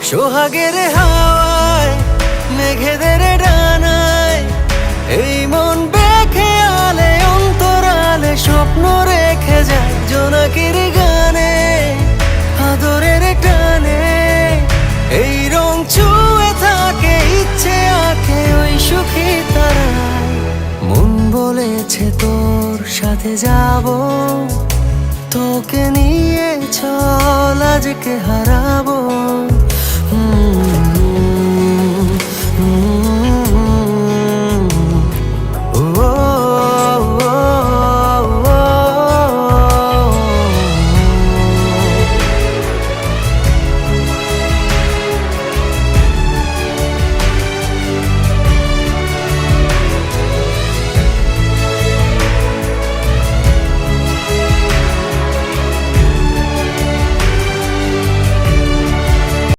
সোহাগের হাওয়ায় মেঘেদের ডানায় এই মন বেখেয়ালে অন্তরালে স্বপ্ন রেখে যায় জোনাকির গানে আদরের টানে এই রং ছুঁয়ে থাকে ইচ্ছে আঁকে ওই সুখী তারায় মন বলেছে তোর সাথে যাব তোকে নিয়ে চল আজকে হারাবো